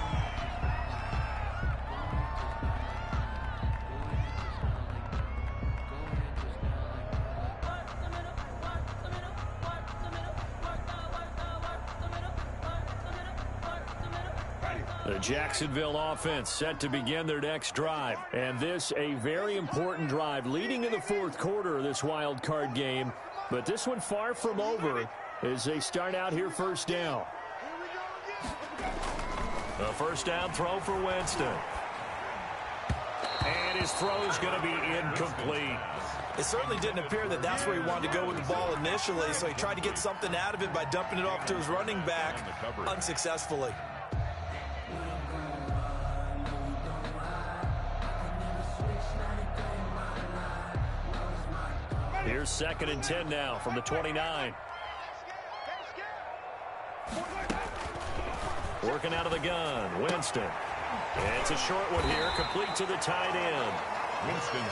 The Jacksonville offense set to begin their next drive. And this a very important drive leading in the 4th quarter of this wild card game. But this one far from over as they start out here 1st down. A 1st down throw for Winston. And his throw's going to be incomplete. It certainly didn't appear that that's where he wanted to go with the ball initially, so he tried to get something out of it by dumping it off to his running back unsuccessfully. Here's 2nd and 10 now from the 29. Working out of the gun, Winston. And it's a short one here, complete to the tight end.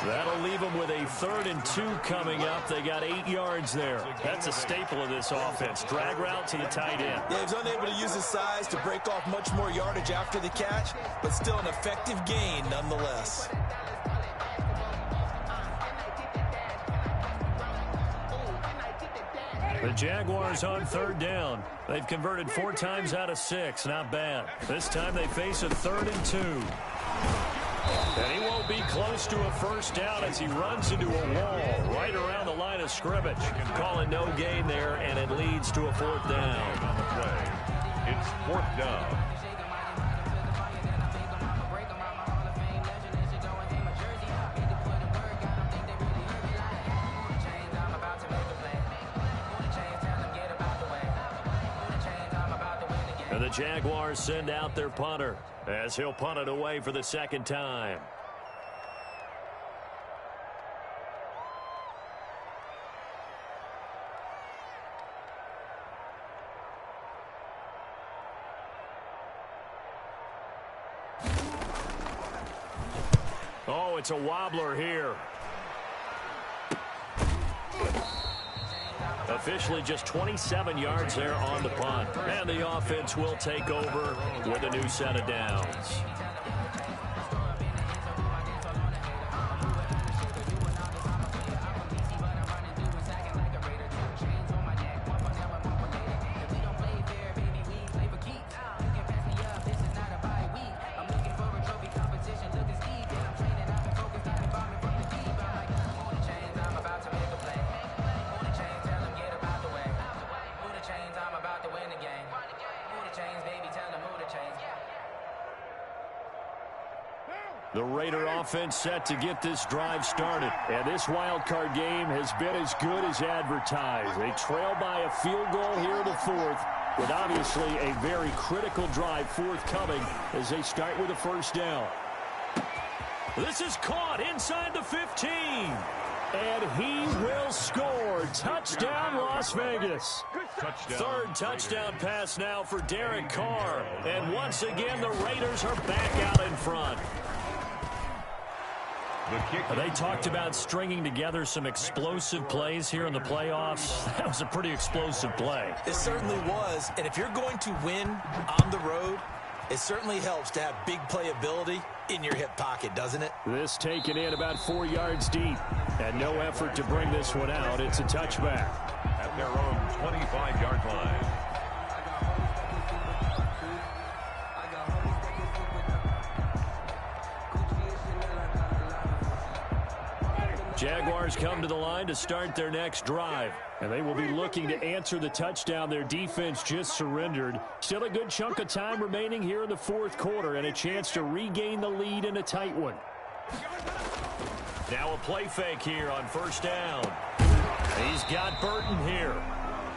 That'll leave them with a 3rd and 2 coming up. They got 8 yards there. That's a staple of this offense. Drag route to the tight end. Yeah, he's unable to use his size to break off much more yardage after the catch, but still an effective gain nonetheless. The Jaguars on 3rd down. They've converted 4 times out of 6. Not bad. This time they face a 3rd and 2. And he won't be close to a 1st down as he runs into a wall right around the line of scrimmage. Calling no gain there, and it leads to a 4th down. On the play, it's 4th down. And the Jaguars send out their punter as he'll punt it away for the 2nd time. Oh, it's a wobbler here. Officially just 27 yards there on the punt. And the offense will take over with a new set of downs. The Raider offense set to get this drive started. And this wild card game has been as good as advertised. They trail by a field goal here in the fourth, with obviously a very critical drive forthcoming as they start with a first down. This is caught inside the 15. And he will score. Touchdown, Las Vegas. Third touchdown pass now for Derek Carr. And once again, the Raiders are back out in front. They talked about stringing together some explosive plays here in the playoffs. That was a pretty explosive play. It certainly was. And if you're going to win on the road, it certainly helps to have big playability in your hip pocket, doesn't it? This taken in about 4 yards deep. And no effort to bring this one out. It's a touchback. At their own 25-yard line. Jaguars come to the line to start their next drive. And they will be looking to answer the touchdown their defense just surrendered. Still a good chunk of time remaining here in the fourth quarter and a chance to regain the lead in a tight one. Now a play fake here on first down. He's got Burton here.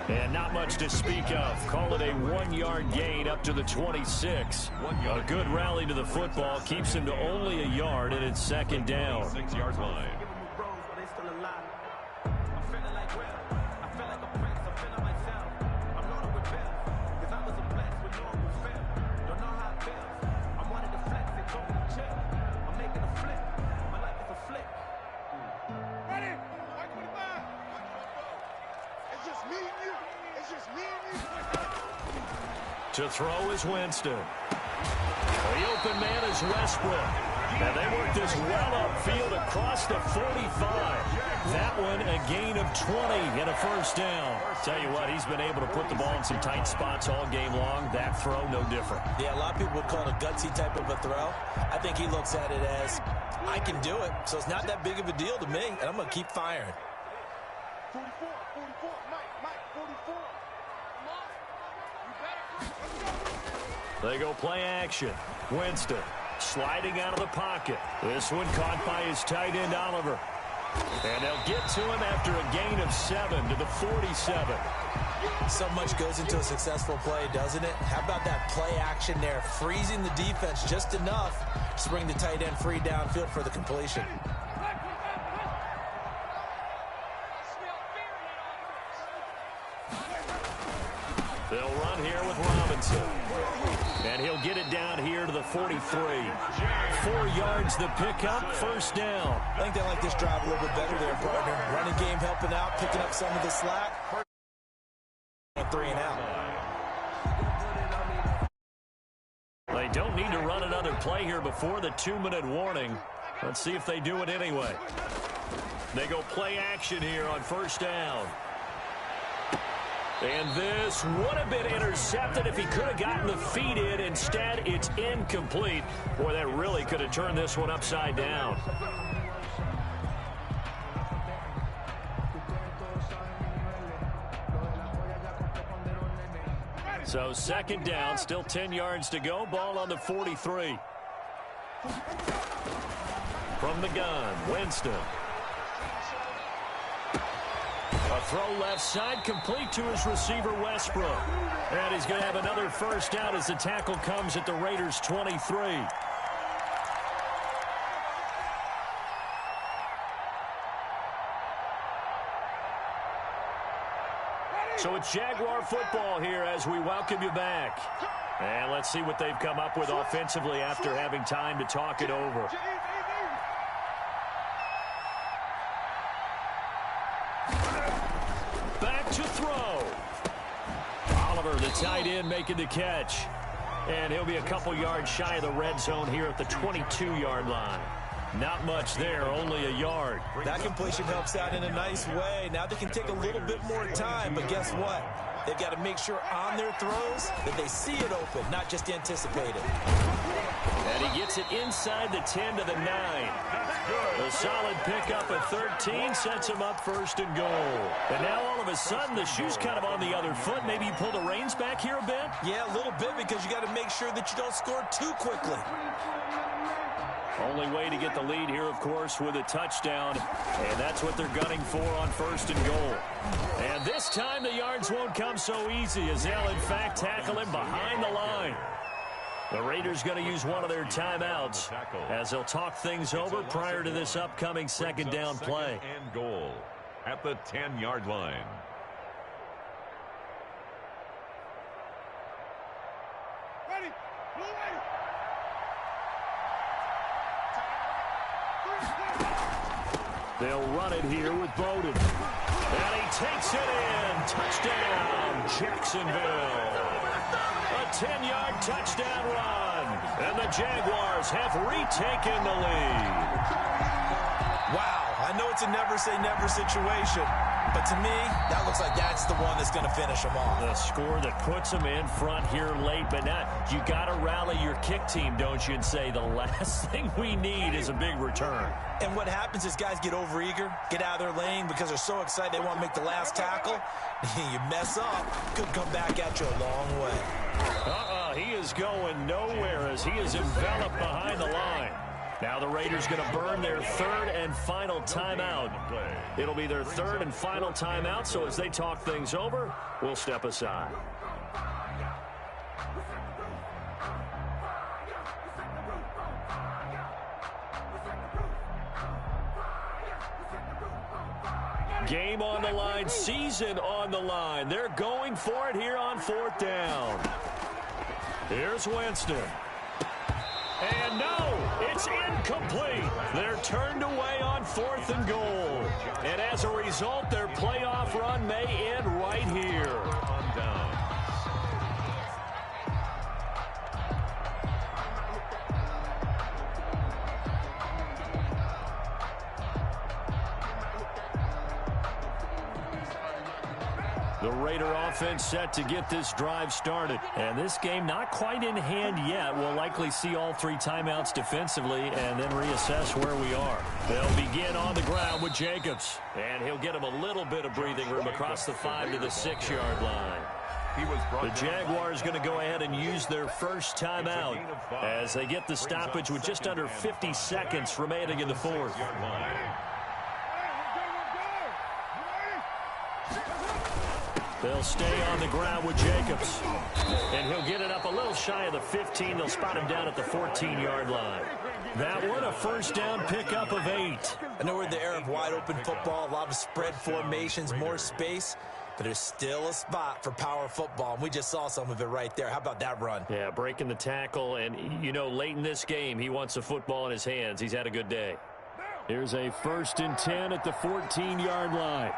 And not much to speak of. Call it a 1-yard gain up to the 26. A good rally to the football keeps him to only a yard, and it's second down. 6-yard line. To throw is Winston. The open man is Westbrook. And they work this well upfield across the 45. That one a gain of 20 and a first down. Tell you what, he's been able to put the ball in some tight spots all game long. That throw, no different. Yeah, a lot of people would call it a gutsy type of a throw. I think he looks at it as, I can do it, so it's not that big of a deal to me, and I'm going to keep firing. 44, Mike, 44. They go play action. Winston sliding out of the pocket. This one caught by his tight end, Oliver. And they'll get to him after a gain of 7 to the 47. So much goes into a successful play, doesn't it? How about that play action there, freezing the defense just enough to bring the tight end free downfield for the completion. They'll run here with Robinson. And he'll get it down here to the 43. 4 yards the pickup, first down. I think they like this drive a little bit better there, partner. Running game helping out, picking up some of the slack. 3 and out. They don't need to run another play here before the 2-minute warning. Let's see if they do it anyway. They go play action here on first down. And this would have been intercepted if he could have gotten the feet in. Instead, it's incomplete. Boy, that really could have turned this one upside down. So second down, still 10 yards to go. Ball on the 43. From the gun, Winston. A throw left side, complete to his receiver, Westbrook. And he's going to have another first down as the tackle comes at the Raiders' 23. So it's Jaguar football here as we welcome you back. And let's see what they've come up with offensively after having time to talk it over. Back to throw. Oliver, the tight end, making the catch. And he'll be a couple yards shy of the red zone here at the 22-yard line. Not much there, only a yard. That completion helps out in a nice way. Now they can take a little bit more time, but guess what? They've got to make sure on their throws that they see it open, not just anticipate it. And he gets it inside the 10 to the 9. A solid pickup at 13 sets him up first and goal. And now all of a sudden the shoe's kind of on the other foot. Maybe you pull the reins back here a bit? Yeah, a little bit, because you got to make sure that you don't score too quickly. Only way to get the lead here, of course, with a touchdown. And that's what they're gunning for on 1st and goal. And this time the yards won't come so easy as they'll, in fact, tackle him behind the line. The Raiders going to use one of their timeouts as they'll talk things over prior to this upcoming 2nd down play. And goal at the 10-yard line. Ready? Blue ready. They'll run it here with Bowden. And he takes it in. Touchdown, Jacksonville. A 10-yard touchdown run. And the Jaguars have retaken the lead. Wow, I know it's a never-say-never situation, but to me, that looks like that's the one that's going to finish them off. The score that puts them in front here late, but now you got to rally your kick team, don't you, and say the last thing we need is a big return. And what happens is guys get overeager, get out of their lane because they're so excited they want to make the last tackle. You mess up, could come back at you a long way. He is going nowhere as he is enveloped behind the line. Now the Raiders going to burn their 3rd and final timeout. It'll be their 3rd and final timeout, so as they talk things over, we'll step aside. Game on the line, season on the line. They're going for it here on 4th down. Here's Winston. And no, it's incomplete. They're turned away on 4th and goal. And as a result, their playoff run may end right here. On down. The Raider offense set to get this drive started. And this game not quite in hand yet. We'll likely see all 3 timeouts defensively and then reassess where we are. They'll begin on the ground with Jacobs. And he'll get him a little bit of breathing room across the 5 to the 6-yard line. The Jaguars going to go ahead and use their first timeout as they get the stoppage with just under 50 seconds remaining in the 4th. They'll stay on the ground with Jacobs. And he'll get it up a little shy of the 15. They'll spot him down at the 14-yard line. That one a 1st down pickup of 8. I know we're in the era of wide-open football, a lot of spread formations, more space, but there's still a spot for power football, and we just saw some of it right there. How about that run? Yeah, breaking the tackle, and, you know, late in this game, he wants the football in his hands. He's had a good day. Here's a 1st and 10 at the 14-yard line.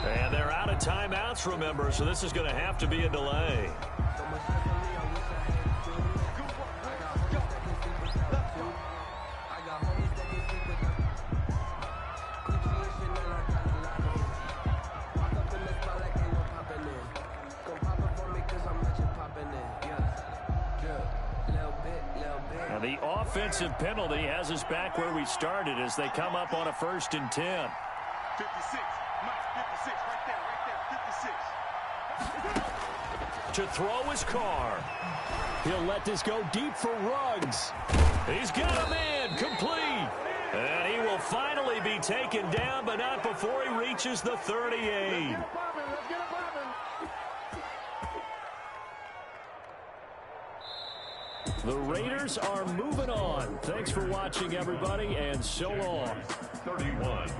And they're out of timeouts, remember, so this is going to have to be a delay. And the offensive penalty has us back where we started as they come up on a 1st and 10. 56. Mike, 56. Right there. 56. To throw his car. He'll let this go deep for Ruggs. He's got a man complete. And he will finally be taken down, but not before he reaches the 38. The Raiders are moving on. Thanks for watching, everybody, and so long. 31.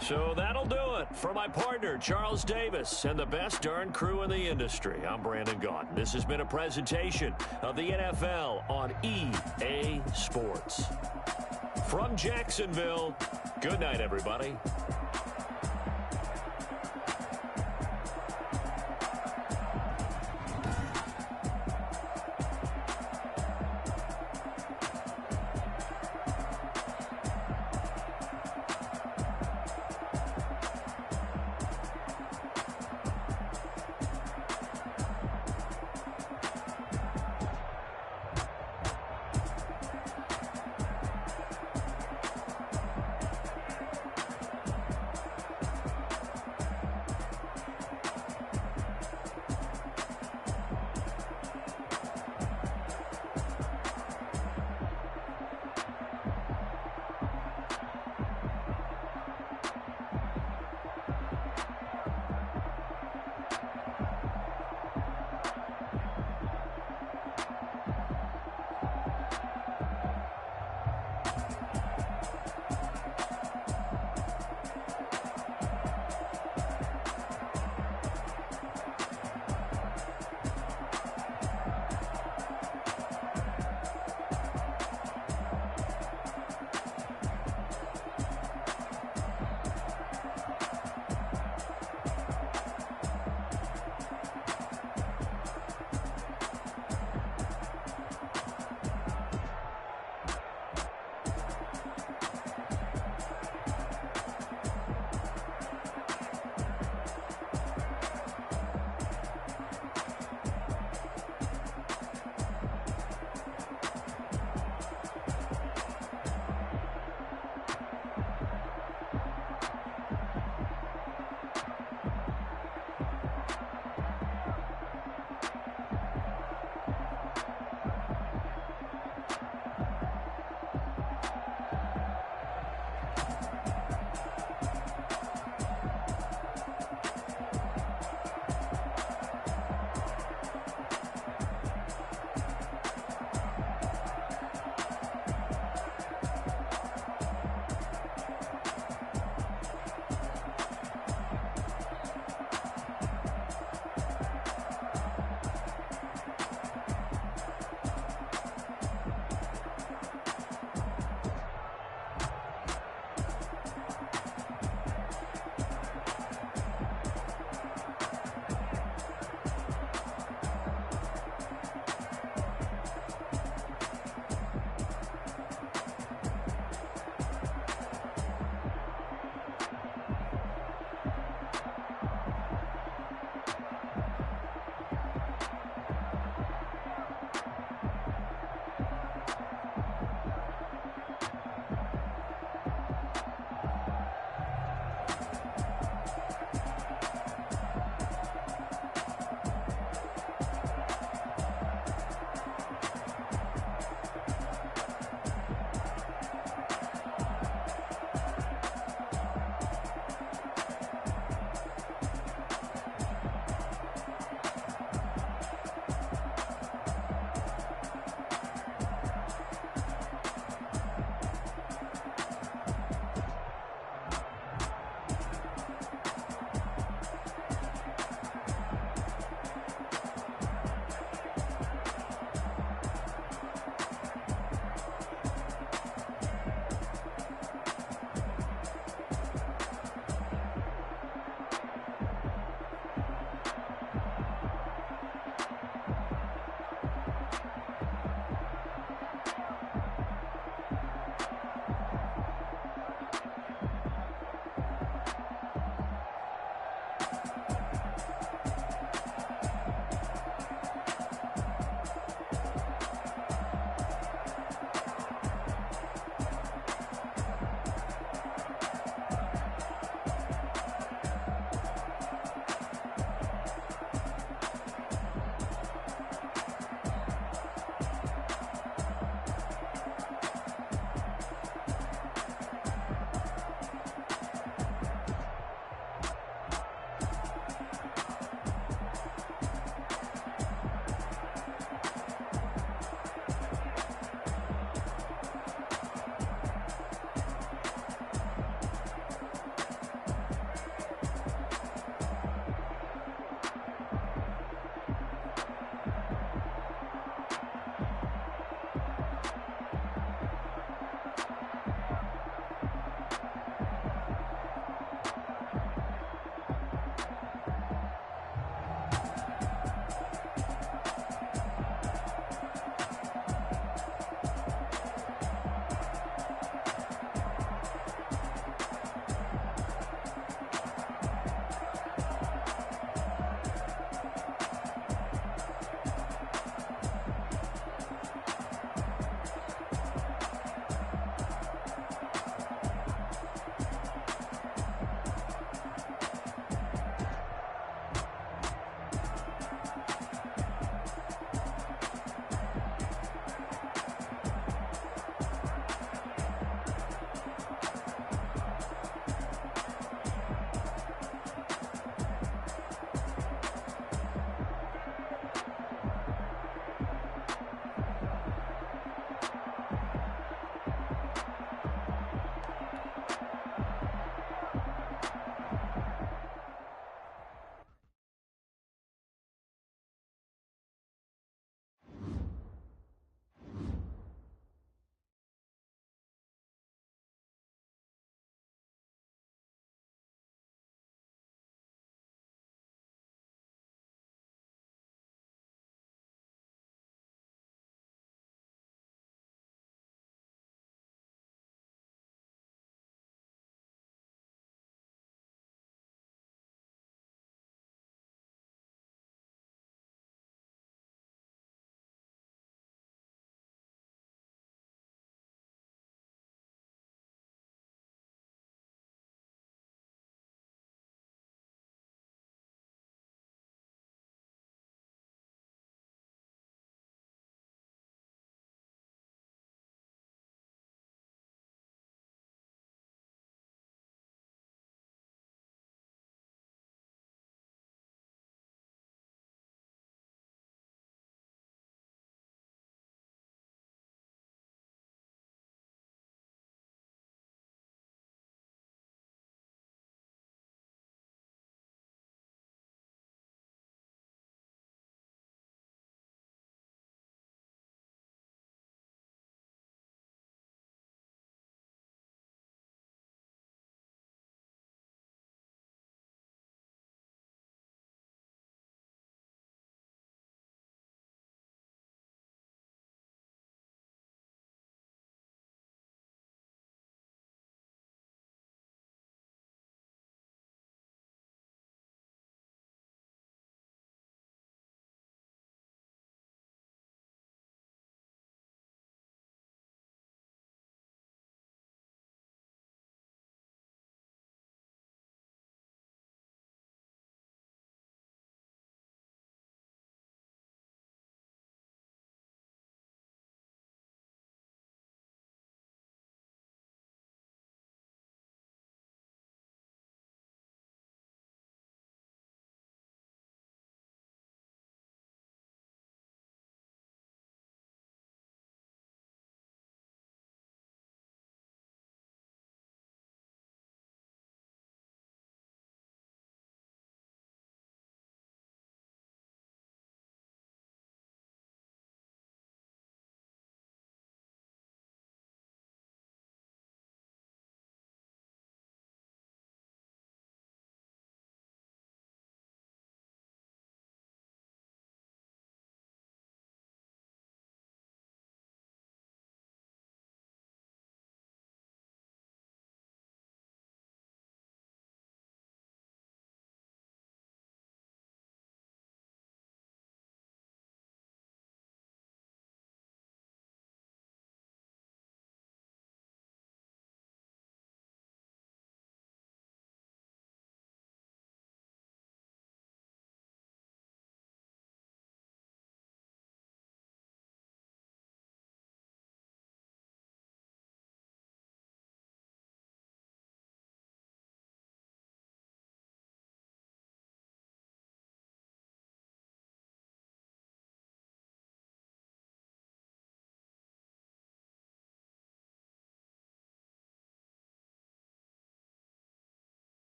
So that'll do it for my partner, Charles Davis, and the best darn crew in the industry. I'm Brandon Gaudin. This has been a presentation of the NFL on EA Sports. From Jacksonville, good night, everybody.